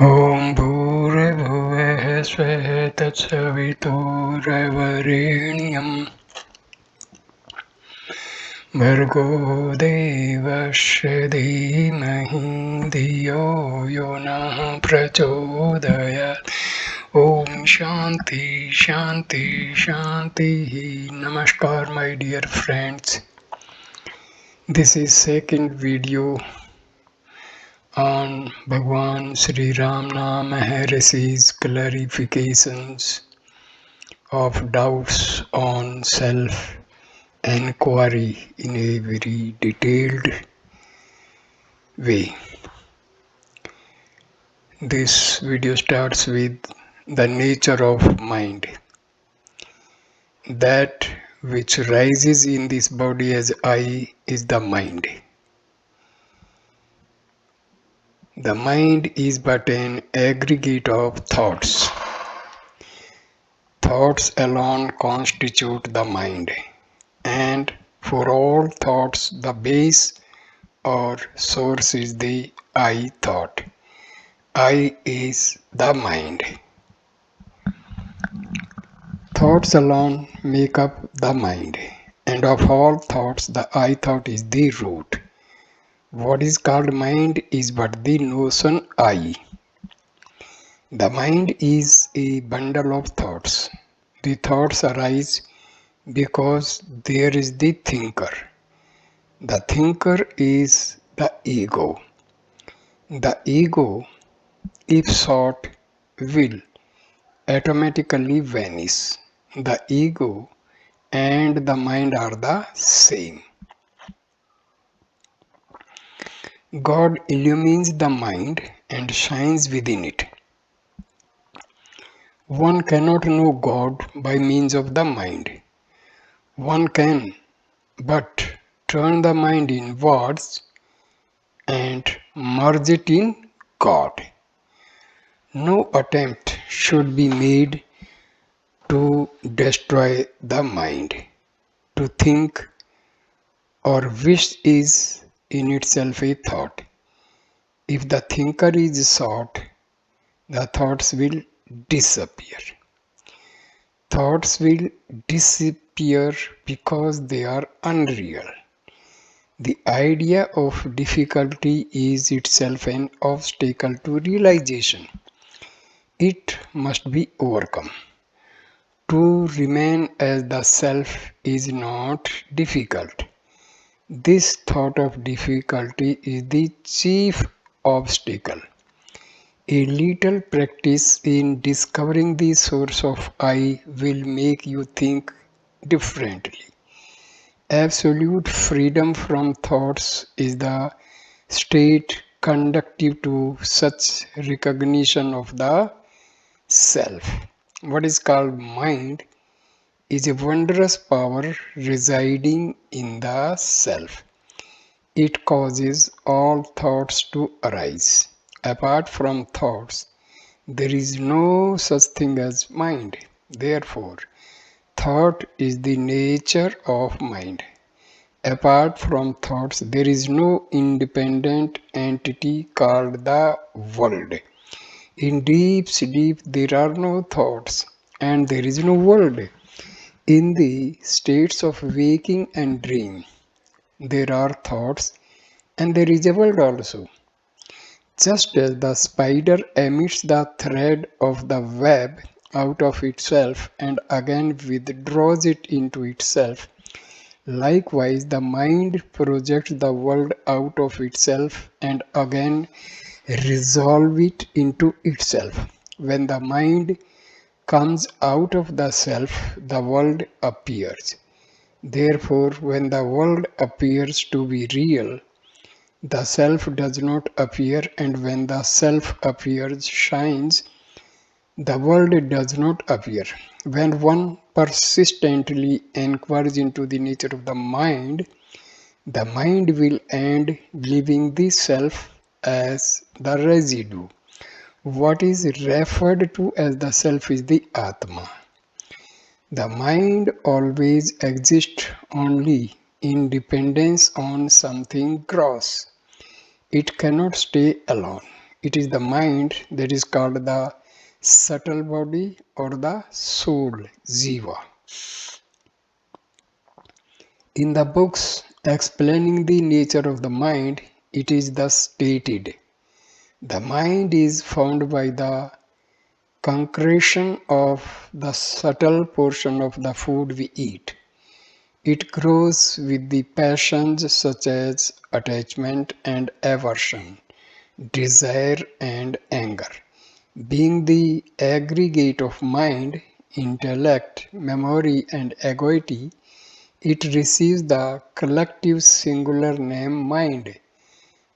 ॐ भूर्भुवः स्वः तत्सवितुर्वरेण्यं भर्गो देवस्य धीमहि धियो यो नः प्रचोदयात्। ॐ शान्ति शान्ति शान्तिः. Namaskar my dear friends. This is second video on Bhagwan Sri Ramana Maharshi's clarifications of doubts on self-enquiry in a very detailed way. This video starts with the nature of mind. That which rises in this body as I is the mind. The mind is but an aggregate of thoughts. Thoughts alone constitute the mind, and for all thoughts the base or source is the I thought. I is the mind. Thoughts alone make up the mind, and of all thoughts the I thought is the root. What is called mind is but the notion I. The mind is a bundle of thoughts. The thoughts arise because there is the thinker. The thinker is the ego. The ego, if sought, will automatically vanish. The ego and the mind are the same. God illumines the mind and shines within it. One cannot know God by means of the mind. One can but turn the mind inwards and merge it in God. No attempt should be made to destroy the mind. To think or wish is in itself a thought. If the thinker is sought, the thoughts will disappear. Thoughts will disappear because they are unreal. The idea of difficulty is itself an obstacle to realization. It must be overcome. To remain as the self is not difficult. This thought of difficulty is the chief obstacle. A little practice in discovering the source of I will make you think differently. Absolute freedom from thoughts is the state conducive to such recognition of the self. What is called mind is a wondrous power residing in the self. It causes all thoughts to arise. Apart from thoughts, there is no such thing as mind. Therefore, thought is the nature of mind. Apart from thoughts, there is no independent entity called the world. In deep sleep, there are no thoughts and there is no world. In the states of waking and dream, there are thoughts and there is a world also. Just as the spider emits the thread of the web out of itself and again withdraws it into itself, likewise the mind projects the world out of itself and again resolves it into itself. When the mind comes out of the self, the world appears. Therefore, when the world appears to be real, the self does not appear, and when the self appears, shines, the world does not appear. When one persistently inquires into the nature of the mind will end leaving the self as the residue. What is referred to as the self is the Atma. The mind always exists only in dependence on something gross. It cannot stay alone. It is the mind that is called the subtle body or the soul, jiva. In the books explaining the nature of the mind, it is thus stated: the mind is formed by the concretion of the subtle portion of the food we eat. It grows with the passions such as attachment and aversion, desire and anger. Being the aggregate of mind, intellect, memory and egoity, it receives the collective singular name mind.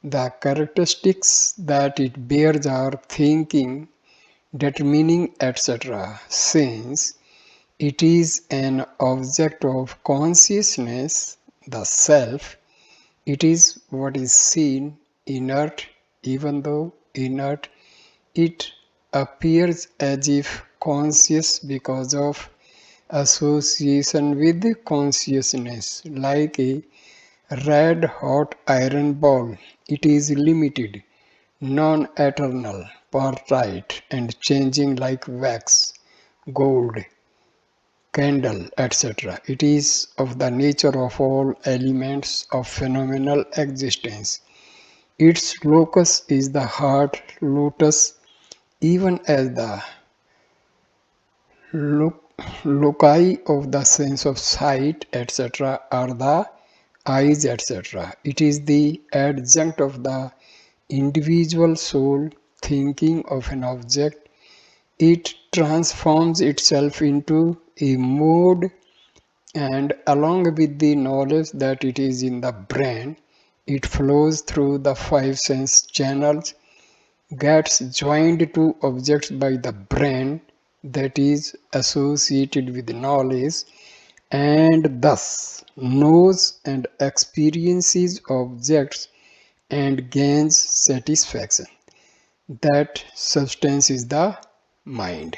The characteristics that it bears are thinking, determining, etc. Since it is an object of consciousness, the self, it is what is seen, inert. Even though inert, it appears as if conscious because of association with consciousness, like a red hot iron ball. It is limited, non-eternal, partite, and changing like wax, gold, candle, etc. It is of the nature of all elements of phenomenal existence. Its locus is the heart lotus, even as the loci of the sense of sight, etc., are the eyes, etc. It is the adjunct of the individual soul thinking of an object. It transforms itself into a mode, and along with the knowledge that it is in the brain, it flows through the five sense channels, gets joined to objects by the brain that is associated with knowledge, and thus knows and experiences objects and gains satisfaction. That substance is the mind.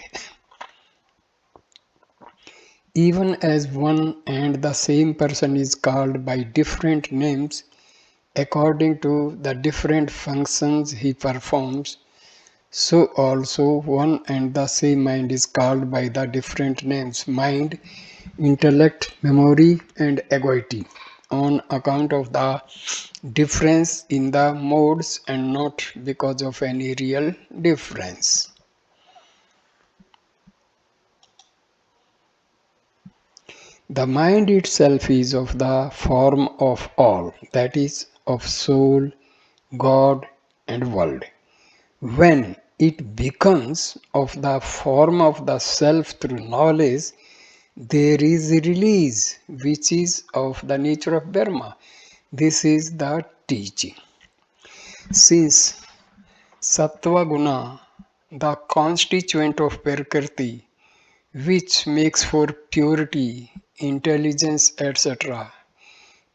Even as one and the same person is called by different names according to the different functions he performs, so also one and the same mind is called by the different names: mind, intellect, memory, and egoity, on account of the difference in the modes and not because of any real difference. The mind itself is of the form of all, that is, of soul, God, and world. When it becomes of the form of the self through knowledge, there is a release which is of the nature of Brahma. This is the teaching. Since Sattva Guna, the constituent of Prakriti, which makes for purity, intelligence, etc.,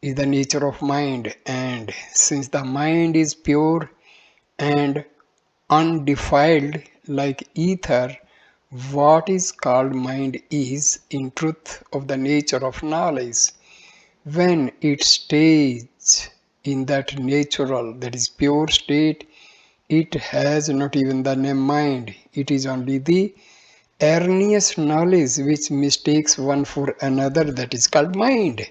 is the nature of mind, and since the mind is pure and undefiled like ether, what is called mind is in truth of the nature of knowledge. When it stays in that natural, that is pure state, it has not even the name mind. It is only the erroneous knowledge which mistakes one for another, that is called mind.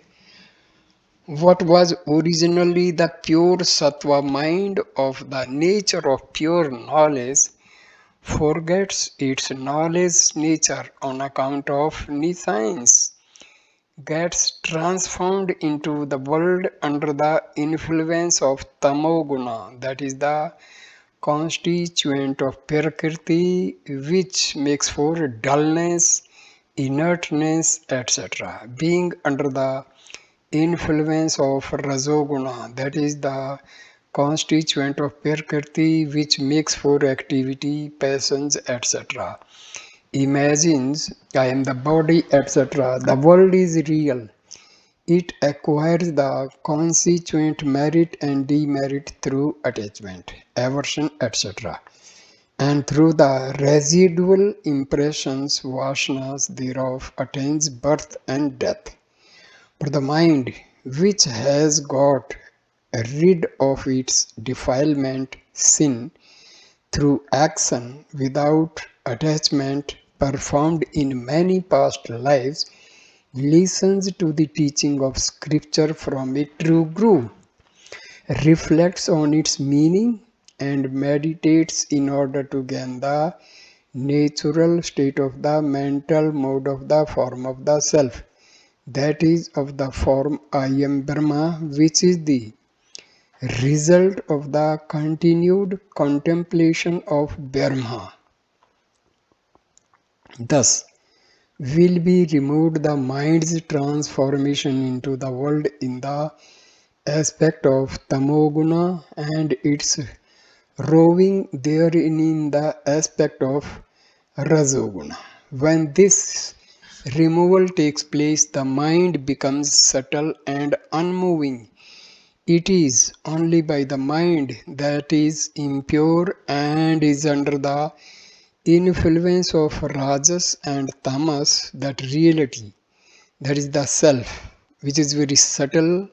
What was originally the pure sattva mind of the nature of pure knowledge forgets its knowledge nature on account of nescience, gets transformed into the world under the influence of tamoguna, that is the constituent of Prakriti, which makes for dullness, inertness, etc. Being under the influence of Rajoguna, that is the constituent of Prakriti, which makes for activity, passions, etc. Imagines I am the body, etc. The world is real. It acquires the constituent merit and demerit through attachment, aversion, etc., and through the residual impressions, vasanas thereof, attains birth and death. But the mind, which has got rid of its defilement, sin, through action without attachment performed in many past lives, listens to the teaching of scripture from a true guru, reflects on its meaning, and meditates in order to gain the natural state of the mental mode of the form of the self, that is, of the form I am Brahma, which is the result of the continued contemplation of Brahma. Thus, will be removed the mind's transformation into the world in the aspect of tamoguna and its roving therein in the aspect of rajoguna. When this removal takes place, the mind becomes subtle and unmoving. It is only by the mind that is impure and is under the influence of rajas and tamas that reality, that is the self, which is very subtle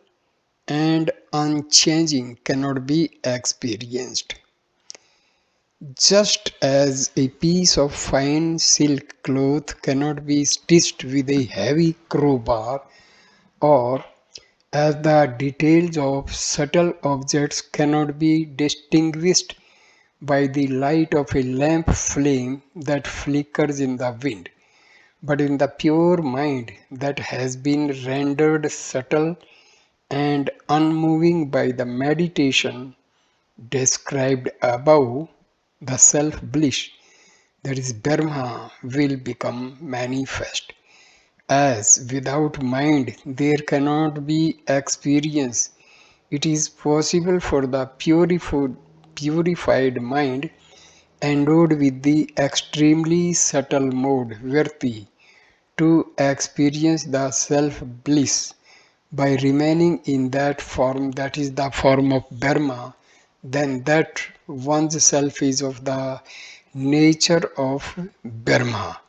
and unchanging, cannot be experienced. Just as a piece of fine silk cloth cannot be stitched with a heavy crowbar, or as the details of subtle objects cannot be distinguished by the light of a lamp flame that flickers in the wind, but in the pure mind that has been rendered subtle and unmoving by the meditation described above, the self-bliss, that is Brahma, will become manifest. As without mind there cannot be experience, it is possible for the purified mind endowed with the extremely subtle mode Virti to experience the self-bliss by remaining in that form, that is the form of Brahma. Then that one's self is of the nature of Brahma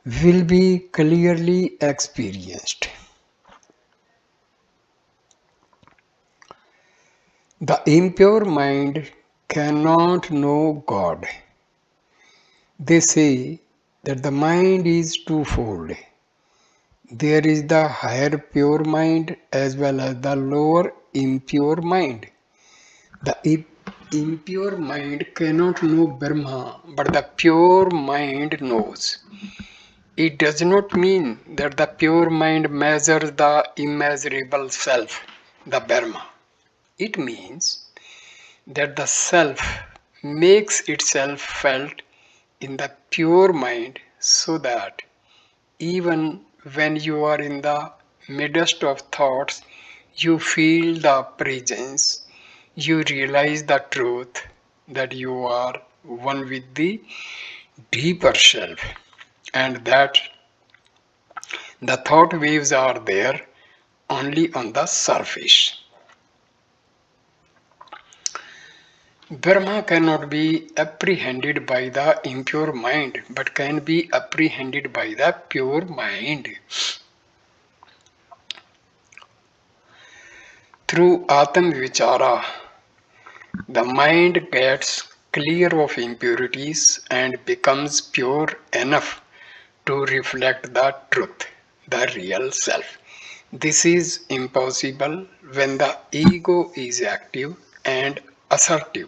will be clearly experienced. The impure mind cannot know God. They say that the mind is twofold. There is the higher pure mind as well as the lower impure mind. The impure mind cannot know Brahma, but the pure mind knows. It does not mean that the pure mind measures the immeasurable self, the Brahma. It means that the self makes itself felt in the pure mind, so that even when you are in the midst of thoughts, you feel the presence, you realize the truth that you are one with the deeper self, and that the thought waves are there only on the surface. Brahma cannot be apprehended by the impure mind, but can be apprehended by the pure mind. Through Atam Vichara, the mind gets clear of impurities and becomes pure enough to reflect the truth, the real self. This is impossible when the ego is active and assertive.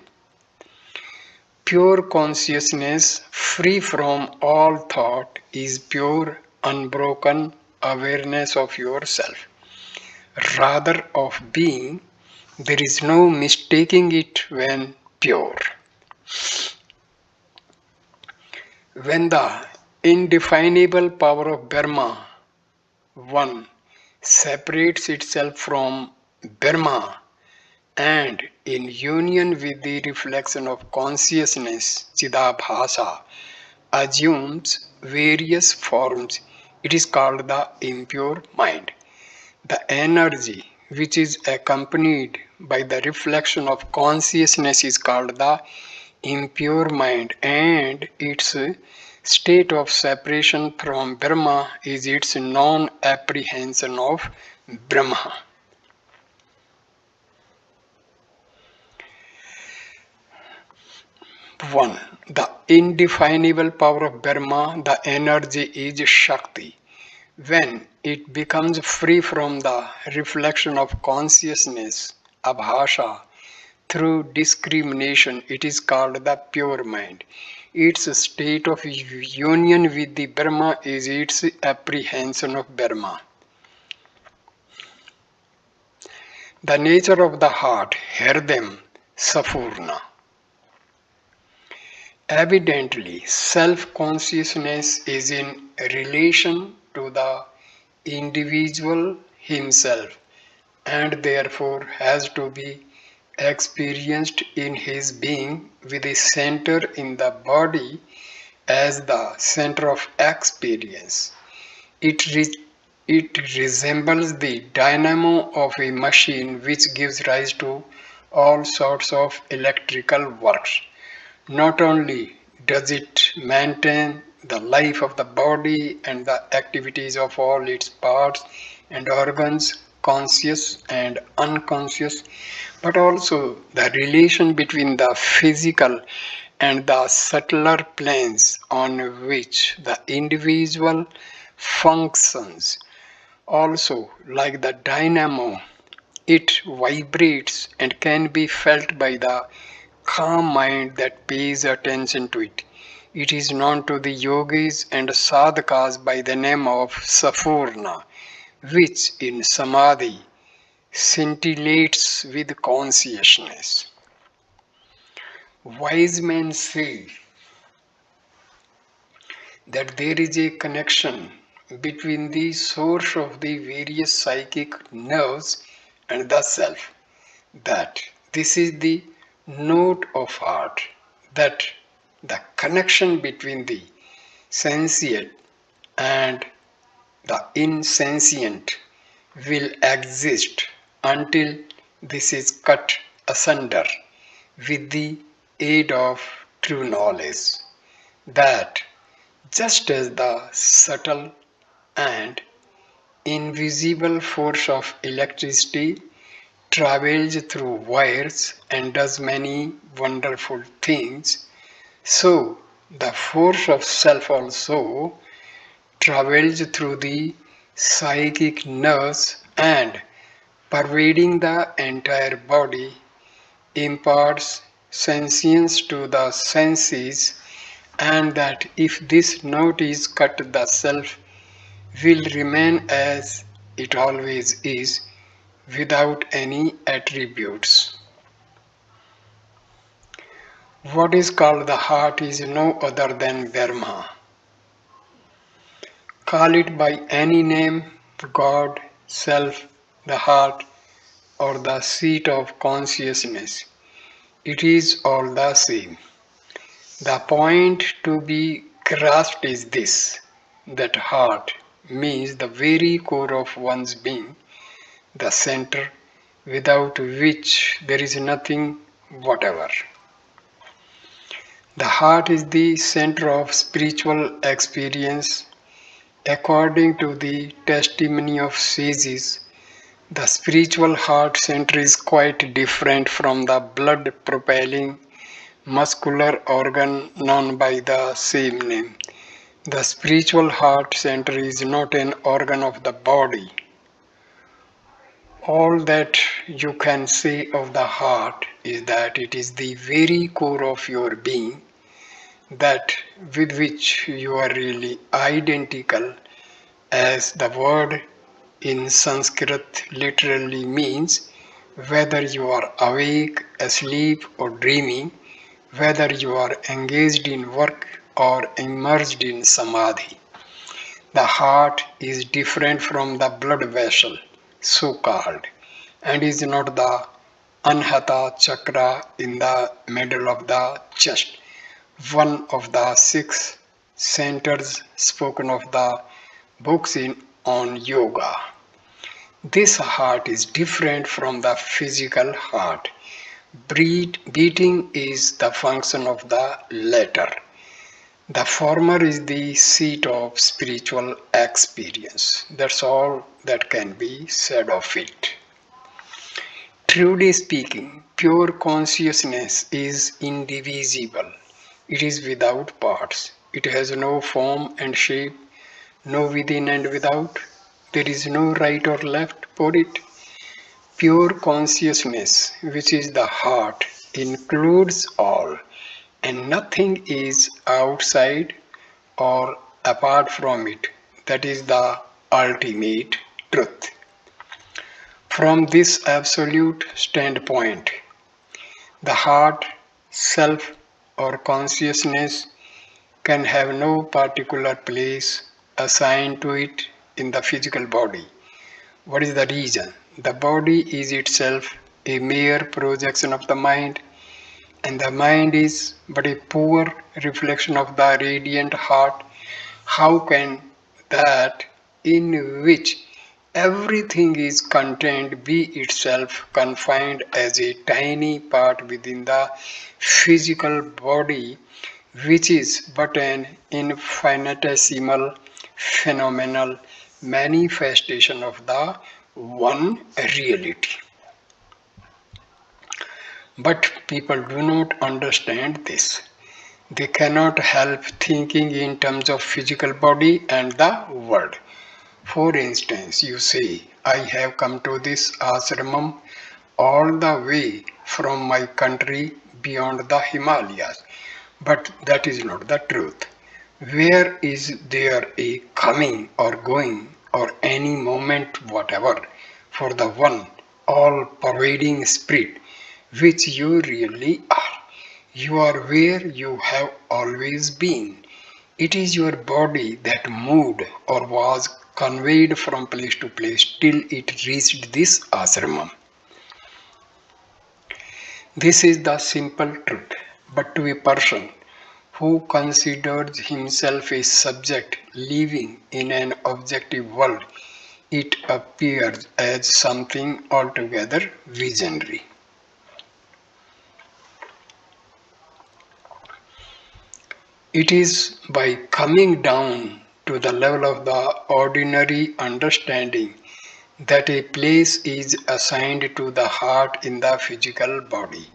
Pure consciousness, free from all thought, is pure, unbroken awareness of yourself. Rather of being, there is no mistaking it when pure. When the indefinable power of Brahma, one, separates itself from Brahma and in union with the reflection of consciousness, Chidabhasa, assumes various forms, it is called the impure mind. The energy which is accompanied by the reflection of consciousness is called the impure mind, and its state of separation from Brahma is its non-apprehension of Brahma. 1. The indefinable power of Brahma, the energy is Shakti. When it becomes free from the reflection of consciousness, abhasa, through discrimination, it is called the pure mind. Its state of union with the Brahma is its apprehension of Brahma. The nature of the heart, Hridayam, Sapurna. Evidently, self-consciousness is in relation to the individual himself and therefore has to be experienced in his being with a center in the body as the center of experience. It, re- it resembles the dynamo of a machine which gives rise to all sorts of electrical works. Not only does it maintain the life of the body and the activities of all its parts and organs, conscious and unconscious, but also the relation between the physical and the subtler planes on which the individual functions. Also, like the dynamo, it vibrates and can be felt by the calm mind that pays attention to it. It is known to the yogis and sadhakas by the name of Sapurna, which in Samadhi scintillates with consciousness. Wise men say that there is a connection between the source of the various psychic nerves and the self, that this is the note of heart, that the connection between the sentient and the insentient will exist until this is cut asunder with the aid of true knowledge, that just as the subtle and invisible force of electricity travels through wires and does many wonderful things, so the force of self also travels through the psychic nerves and, pervading the entire body, imparts sentience to the senses, and that if this note is cut, the self will remain as it always is, without any attributes. What is called the heart is no other than Brahma. Call it by any name, God, self, the heart, or the seat of consciousness. It is all the same. The point to be grasped is this, that heart means the very core of one's being, the center without which there is nothing whatever. The heart is the center of spiritual experience. According to the testimony of sages, the spiritual heart center is quite different from the blood propelling muscular organ known by the same name. The spiritual heart center is not an organ of the body. All that you can say of the heart is that it is the very core of your being, that with which you are really identical, as the word in Sanskrit literally means whether you are awake, asleep, or dreaming, whether you are engaged in work or immersed in samadhi. The heart is different from the blood vessel, so called, and is not the Anahata chakra in the middle of the chest, one of the 6 centers spoken of the books on yoga. This heart is different from the physical heart. Beating is the function of the latter. The former is the seat of spiritual experience. That's all that can be said of it. Truly speaking, pure consciousness is indivisible. It is without parts. It has no form and shape, no within and without. There is no right or left for it. Pure consciousness, which is the heart, includes all, and nothing is outside or apart from it. That is the ultimate truth. From this absolute standpoint, the heart, self, or consciousness can have no particular place assigned to it in the physical body. What is the reason? The body is itself a mere projection of the mind, and the mind is but a poor reflection of the radiant heart. How can that in which everything is contained be itself confined as a tiny part within the physical body, which is but an infinitesimal phenomenal manifestation of the one reality? But people do not understand this. They cannot help thinking in terms of physical body and the world. For instance, you say, I have come to this ashramam all the way from my country beyond the Himalayas. But that is not the truth. Where is there a coming or going or any moment whatever for the one all pervading spirit which you really are? You are where you have always been. It is your body that moved or was conveyed from place to place till it reached this ashramam. This is the simple truth. But to a person who considers himself a subject living in an objective world, it appears as something altogether visionary. It is by coming down to the level of the ordinary understanding that a place is assigned to the heart in the physical body.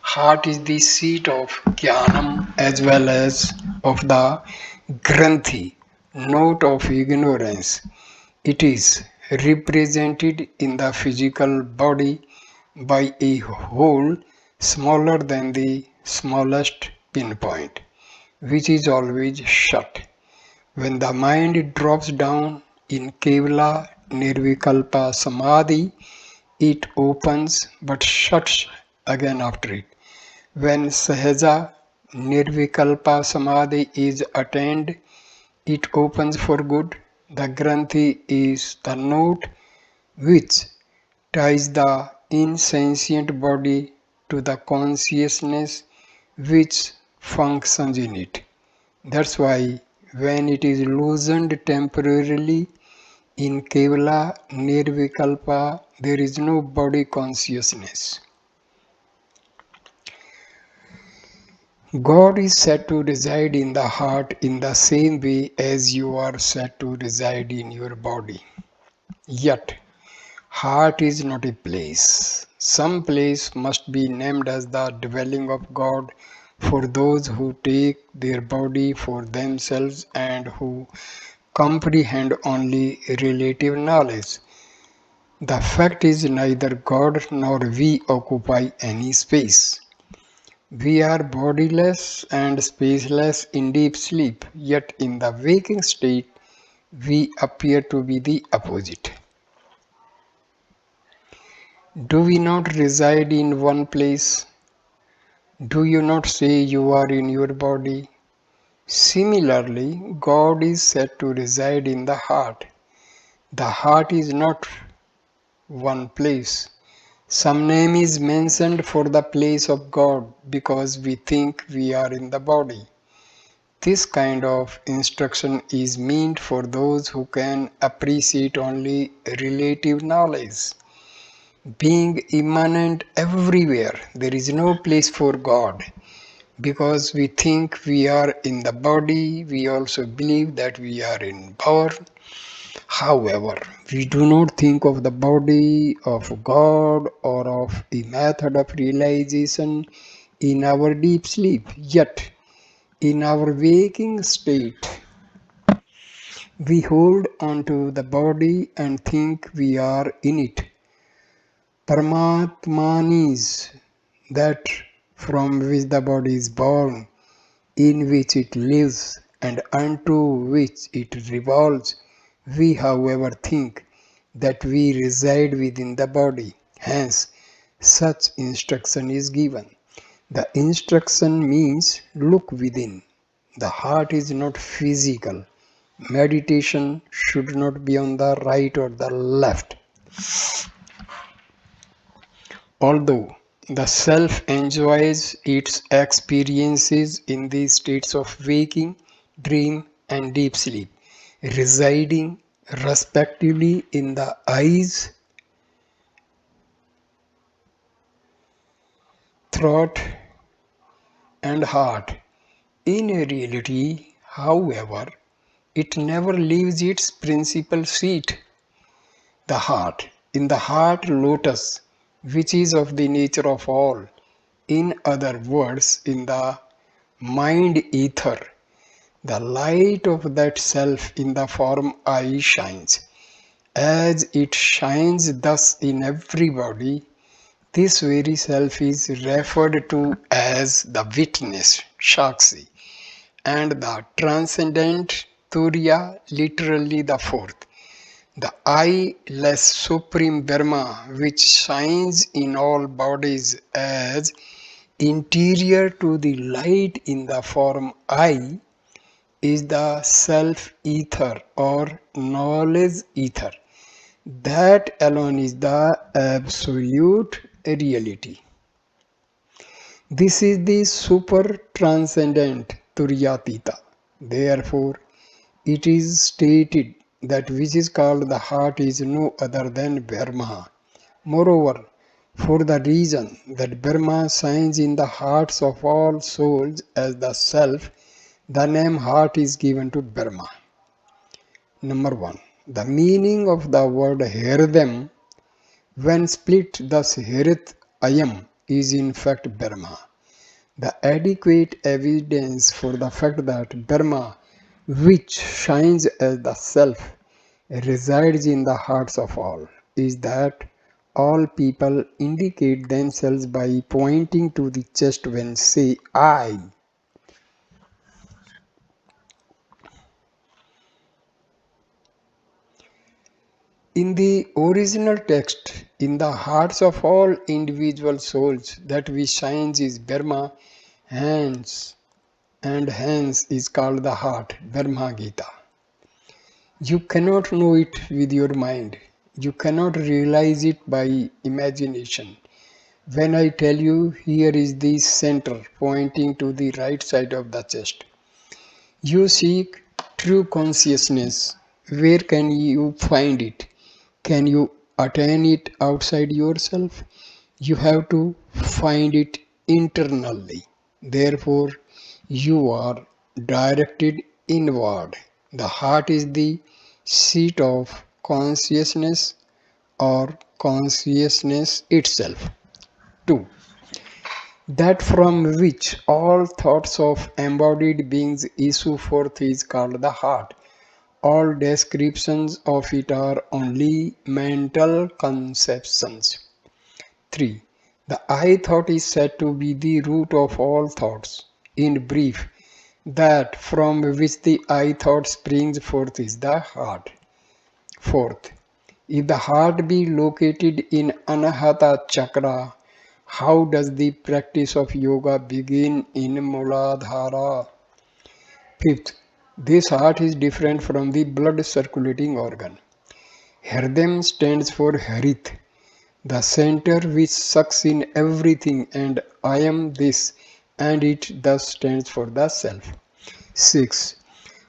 Heart is the seat of jnanam as well as of the granthi, note of ignorance. It is represented in the physical body by a hole smaller than the smallest pinpoint, which is always shut. When the mind drops down in Kevala Nirvikalpa Samadhi, it opens but shuts again after it. When Sahaja Nirvikalpa Samadhi is attained, it opens for good. The Granthi is the note which ties the insentient body to the consciousness which functions in it. That's why when it is loosened temporarily in Kevala Nirvikalpa, there is no body consciousness. God is said to reside in the heart in the same way as you are said to reside in your body. Yet, heart is not a place. Some place must be named as the dwelling of God for those who take their body for themselves and who comprehend only relative knowledge. The fact is neither God nor we occupy any space. We are bodiless and spaceless in deep sleep, yet in the waking state we appear to be the opposite. Do we not reside in one place? Do you not say you are in your body? Similarly, God is said to reside in the heart. The heart is not one place. Some name is mentioned for the place of God because we think we are in the body. This kind of instruction is meant for those who can appreciate only relative knowledge. Being immanent everywhere, there is no place for God. Because we think we are in the body, we also believe that we are in power. However, we do not think of the body of God or of a method of realization in our deep sleep. Yet, In our waking state, we hold onto the body and think we are in it. Paramatman is that from which the body is born, in which it lives, and unto which it revolves. We, however, think that we reside within the body. Hence, such instruction is given. The instruction means look within. The heart is not physical. Meditation should not be on the right or the left. Although the self enjoys its experiences in the states of waking, dream, and deep sleep, residing respectively in the eyes, throat, and heart. In reality, however, it never leaves its principal seat, the heart. In the heart lotus, which is of the nature of all. In other words, in the mind ether, the light of that self in the form I shines. As it shines thus in everybody, this very self is referred to as the witness, Shakshi, and the transcendent Turiya, literally the fourth. The I-less supreme Brahma, which shines in all bodies as interior to the light in the form I, is the self-ether or knowledge ether. That alone is the absolute reality. This is the super transcendent Turyatita. Therefore, it is stated that which is called the heart is no other than Brahma. Moreover, for the reason that Brahma shines in the hearts of all souls as the self, the name heart is given to Brahma. Number 1. The meaning of the word Hridayam, when split thus Hrit Ayam, is in fact Brahma. The adequate evidence for the fact that Brahma, which shines as the self, resides in the hearts of all, is that all people indicate themselves by pointing to the chest when say I. In the original text, in the hearts of all individual souls, that which shines is Brahma, hence and hence is called the heart, Brahma Gita. You cannot know it with your mind. You cannot realize it by imagination. When I tell you here is the center pointing to the right side of the chest, you seek true consciousness. Where can you find it? Can you attain it outside yourself? You have to find it internally. Therefore, you are directed inward. The heart is the seat of consciousness or consciousness itself. 2. That from which all thoughts of embodied beings issue forth is called the heart. All descriptions of it are only mental conceptions. 3. The I thought is said to be the root of all thoughts. In brief, that from which the I thought springs forth is the heart. 4th, if the heart be located in Anahata Chakra, how does the practice of yoga begin in Muladhara? 5th, this heart is different from the blood circulating organ. Hridayam stands for Harit, the center which sucks in everything, and I am this, and it thus stands for the self. 6.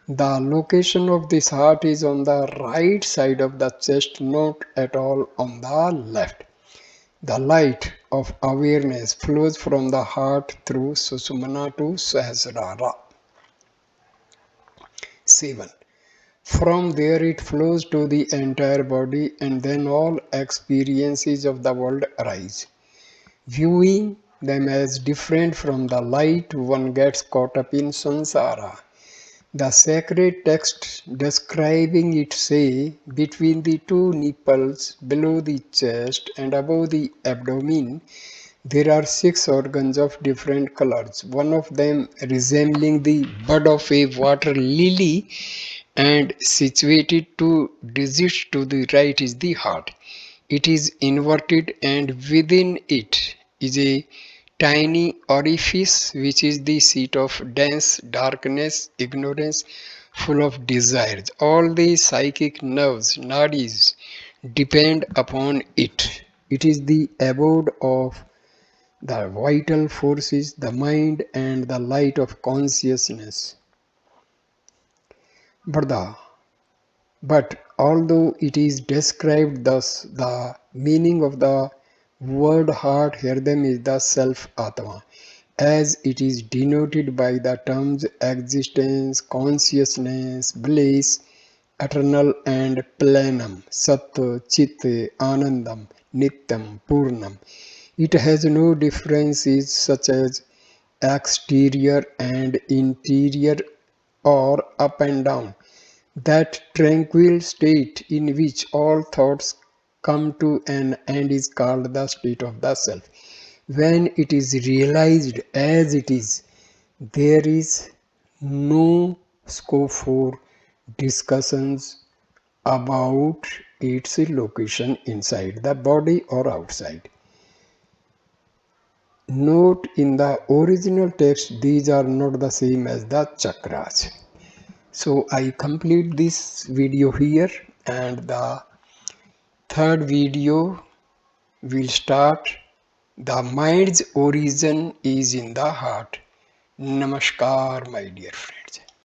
The location of this heart is on the right side of the chest, not at all on the left. The light of awareness flows from the heart through Susumna to Sahasrara. 7. From there it flows to the entire body, and then all experiences of the world arise. Viewing them as different from the light, one gets caught up in samsara. The sacred text describing it say, between the two nipples, below the chest and above the abdomen, there are 6 organs of different colors, one of them resembling the bud of a water lily, and situated 2 digits to the right is the heart. It is inverted, and within it is a tiny orifice which is the seat of dense darkness, ignorance, full of desires. All the psychic nerves, nadis, depend upon it. It is the abode of the vital forces, the mind, and the light of consciousness. But although it is described thus, the meaning of the word heart here then is the self Atma, as it is denoted by the terms existence, consciousness, bliss, eternal and plenum, Sat, Chit, Anandam, Nityam, Purnam. It has no differences such as exterior and interior or up and down. That tranquil state in which all thoughts come to an end is called the state of the self. When it is realized as it is, there is no scope for discussions about its location inside the body or outside. Note, in the original text, these are not the same as the chakras. So I complete this video here, and the third video will start. The mind's origin is in the heart. Namaskar, my dear friend.